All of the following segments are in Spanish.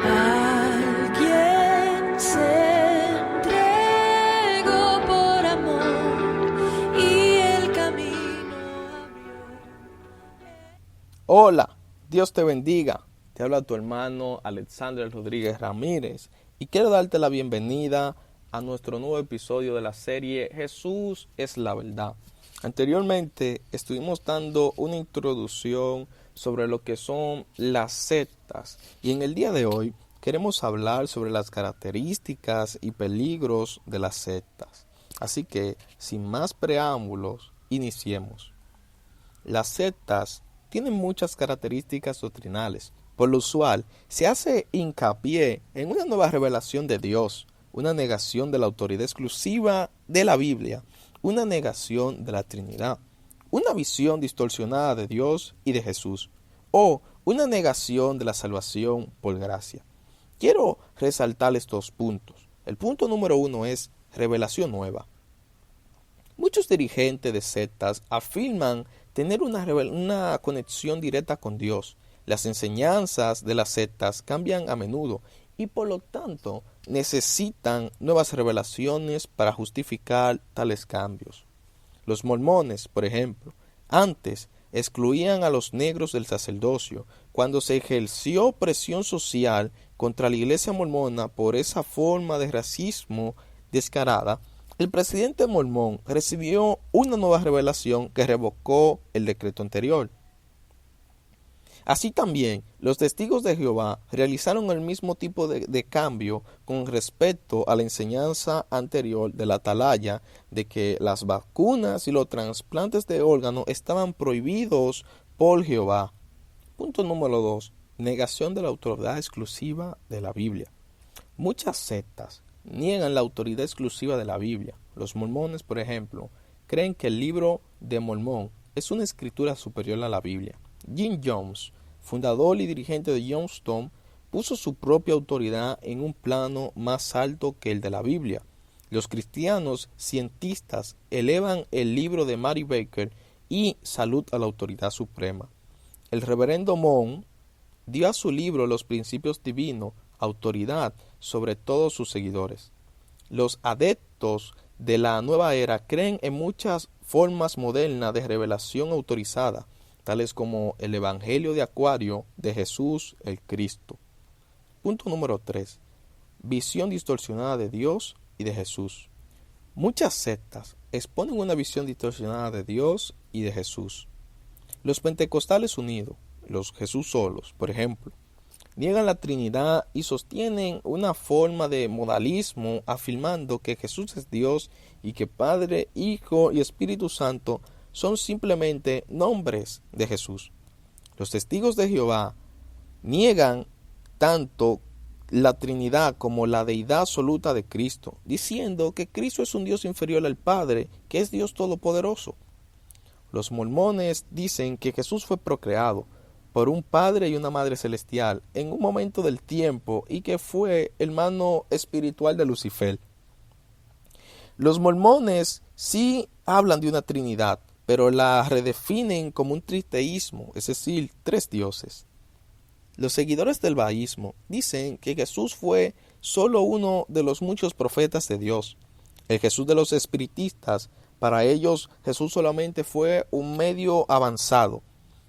Alguien se entregó por amor y el camino abrió. Hola, Dios te bendiga. Te habla tu hermano Alexander Rodríguez Ramírez y quiero darte la bienvenida a nuestro nuevo episodio de la serie Jesús es la verdad. Anteriormente estuvimos dando una introducción sobre lo que son las sectas y en el día de hoy queremos hablar sobre las características y peligros de las sectas. Así que, sin más preámbulos, iniciemos. Las sectas tienen muchas características doctrinales. Por lo usual, se hace hincapié en una nueva revelación de Dios, una negación de la autoridad exclusiva de la Biblia, una negación de la Trinidad, una visión distorsionada de Dios y de Jesús, o una negación de la salvación por gracia. Quiero resaltar estos puntos. El punto número 1 es revelación nueva. Muchos dirigentes de sectas afirman tener una conexión directa con Dios. Las enseñanzas de las sectas cambian a menudo y por lo tanto necesitan nuevas revelaciones para justificar tales cambios. Los mormones, por ejemplo, antes excluían a los negros del sacerdocio. Cuando se ejerció presión social contra la iglesia mormona por esa forma de racismo descarada, el presidente mormón recibió una nueva revelación que revocó el decreto anterior. Así también, los testigos de Jehová realizaron el mismo tipo de cambio con respecto a la enseñanza anterior de la atalaya de que las vacunas y los trasplantes de órganos estaban prohibidos por Jehová. Punto número 2. Negación de la autoridad exclusiva de la Biblia. Muchas sectas niegan la autoridad exclusiva de la Biblia. Los mormones, por ejemplo, creen que el libro de Mormón es una escritura superior a la Biblia. Jim Jones, fundador y dirigente de Youngstown, puso su propia autoridad en un plano más alto que el de la Biblia. Los cristianos cientistas elevan el libro de Mary Baker y salud a la autoridad suprema. El reverendo Moon dio a su libro Los Principios Divinos autoridad sobre todos sus seguidores. Los adeptos de la nueva era creen en muchas formas modernas de revelación autorizada, tales como el Evangelio de Acuario de Jesús el Cristo. Punto número 3. Visión distorsionada de Dios y de Jesús. Muchas sectas exponen una visión distorsionada de Dios y de Jesús. Los Pentecostales Unidos, los Jesús Solos, por ejemplo, niegan la Trinidad y sostienen una forma de modalismo afirmando que Jesús es Dios y que Padre, Hijo y Espíritu Santo son simplemente nombres de Jesús. Los testigos de Jehová niegan tanto la Trinidad como la deidad absoluta de Cristo, diciendo que Cristo es un Dios inferior al Padre, que es Dios Todopoderoso. Los mormones dicen que Jesús fue procreado por un padre y una madre celestial en un momento del tiempo y que fue hermano espiritual de Lucifer. Los mormones sí hablan de una Trinidad, pero la redefinen como un tristeísmo, es decir, 3 dioses. Los seguidores del baísmo dicen que Jesús fue solo uno de los muchos profetas de Dios. El Jesús de los espiritistas, para ellos Jesús solamente fue un medio avanzado.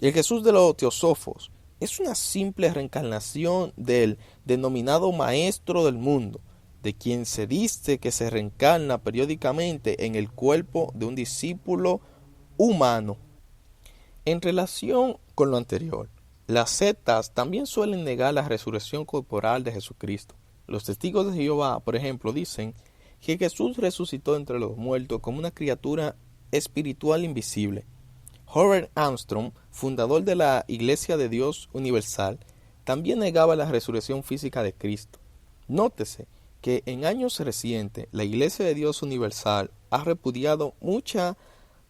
El Jesús de los teósofos es una simple reencarnación del denominado maestro del mundo, de quien se dice que se reencarna periódicamente en el cuerpo de un discípulo humano. En relación con lo anterior, las sectas también suelen negar la resurrección corporal de Jesucristo. Los testigos de Jehová, por ejemplo, dicen que Jesús resucitó entre los muertos como una criatura espiritual invisible. Howard Armstrong, fundador de la Iglesia de Dios Universal, también negaba la resurrección física de Cristo. Nótese que en años recientes la Iglesia de Dios Universal ha repudiado muchas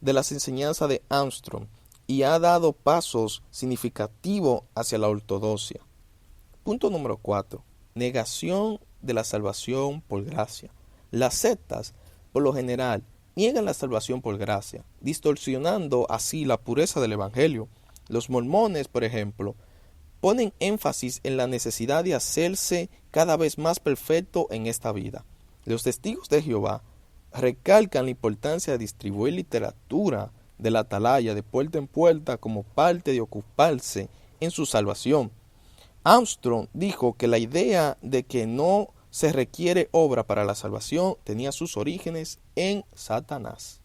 de las enseñanzas de Armstrong y ha dado pasos significativos hacia la ortodoxia. Punto número 4. Negación de la salvación por gracia. Las sectas, por lo general, niegan la salvación por gracia, distorsionando así la pureza del Evangelio. Los mormones, por ejemplo, ponen énfasis en la necesidad de hacerse cada vez más perfecto en esta vida. Los testigos de Jehová recalcan la importancia de distribuir literatura de la atalaya de puerta en puerta como parte de ocuparse en su salvación. Armstrong dijo que la idea de que no se requiere obra para la salvación tenía sus orígenes en Satanás.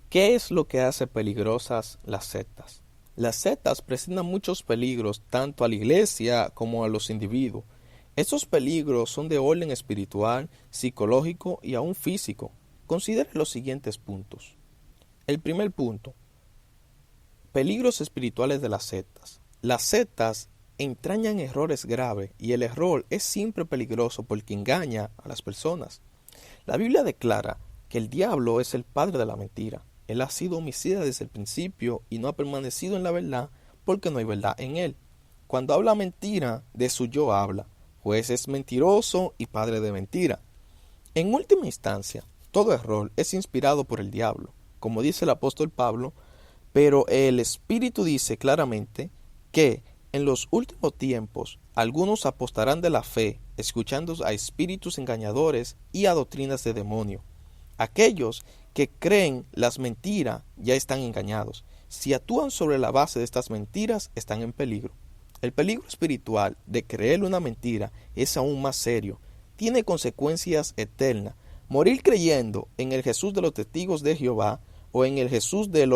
¿Qué es lo que hace peligrosas las sectas? Las sectas presentan muchos peligros tanto a la iglesia como a los individuos. Estos peligros son de orden espiritual, psicológico y aún físico. Considere los siguientes puntos. El primer punto. Peligros espirituales de las sectas. Las sectas entrañan errores graves y el error es siempre peligroso porque engaña a las personas. La Biblia declara que el diablo es el padre de la mentira. Él ha sido homicida desde el principio y no ha permanecido en la verdad porque no hay verdad en él. Cuando habla mentira, de su yo habla, pues es mentiroso y padre de mentira. En última instancia, todo error es inspirado por el diablo, como dice el apóstol Pablo, pero el Espíritu dice claramente que en los últimos tiempos algunos apostarán de la fe, escuchando a espíritus engañadores y a doctrinas de demonio. Aquellos que creen las mentiras ya están engañados. Si actúan sobre la base de estas mentiras, están en peligro. El peligro espiritual de creer una mentira es aún más serio. Tiene consecuencias eternas. Morir creyendo en el Jesús de los testigos de Jehová o en el Jesús del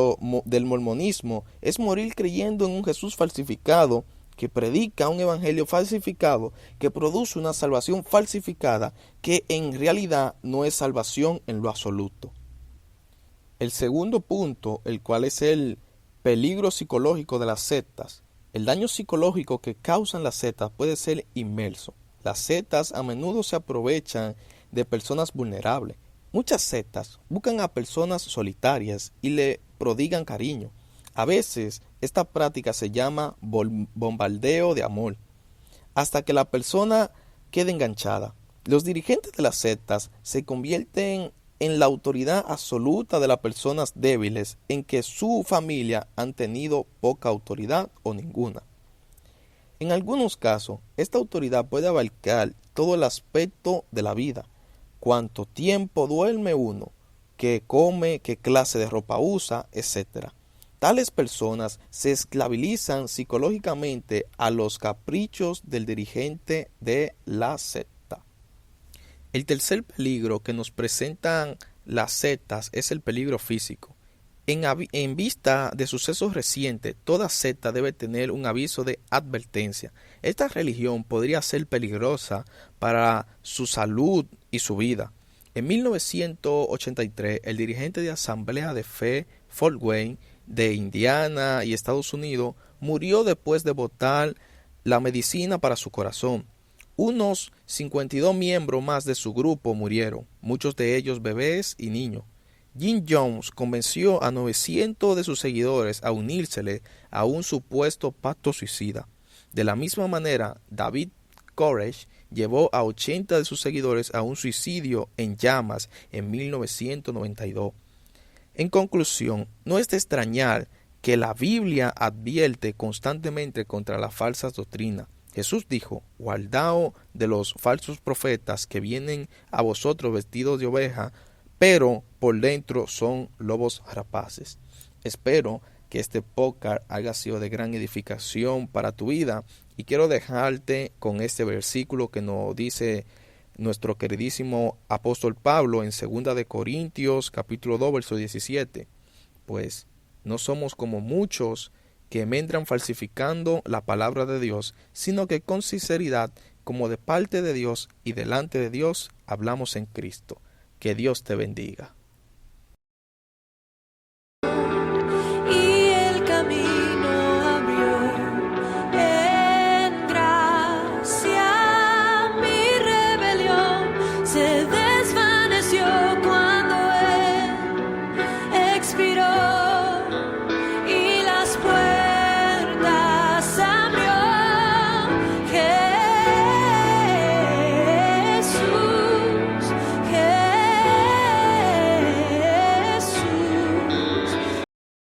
mormonismo es morir creyendo en un Jesús falsificado que predica un evangelio falsificado, que produce una salvación falsificada, que en realidad no es salvación en lo absoluto. El segundo punto, el cual es el peligro psicológico de las sectas. El daño psicológico que causan las sectas puede ser inmenso. Las sectas a menudo se aprovechan de personas vulnerables. Muchas sectas buscan a personas solitarias y le prodigan cariño. A veces esta práctica se llama bombardeo de amor, hasta que la persona quede enganchada. Los dirigentes de las sectas se convierten en la autoridad absoluta de las personas débiles en que su familia han tenido poca autoridad o ninguna. En algunos casos, esta autoridad puede abarcar todo el aspecto de la vida. Cuánto tiempo duerme uno, qué come, qué clase de ropa usa, etc. Tales personas se esclavizan psicológicamente a los caprichos del dirigente de la secta. El tercer peligro que nos presentan las sectas es el peligro físico. En vista de sucesos recientes, toda secta debe tener un aviso de advertencia. Esta religión podría ser peligrosa para su salud y su vida. En 1983, el dirigente de Asamblea de Fe, Fort Wayne, de Indiana y Estados Unidos, murió después de botar la medicina para su corazón. Unos 52 miembros más de su grupo murieron, muchos de ellos bebés y niños. Jim Jones convenció a 900 de sus seguidores a unírsele a un supuesto pacto suicida. De la misma manera, David Koresh llevó a 80 de sus seguidores a un suicidio en llamas en 1992. En conclusión, no es de extrañar que la Biblia advierte constantemente contra las falsas doctrinas. Jesús dijo: guardaos de los falsos profetas que vienen a vosotros vestidos de oveja, pero por dentro son lobos rapaces. Espero que este podcast haya sido de gran edificación para tu vida y quiero dejarte con este versículo que nos dice nuestro queridísimo apóstol Pablo en 2 de Corintios capítulo 2 verso 17. Pues no somos como muchos que mentran falsificando la palabra de Dios, sino que con sinceridad, como de parte de Dios y delante de Dios, hablamos en Cristo. Que Dios te bendiga.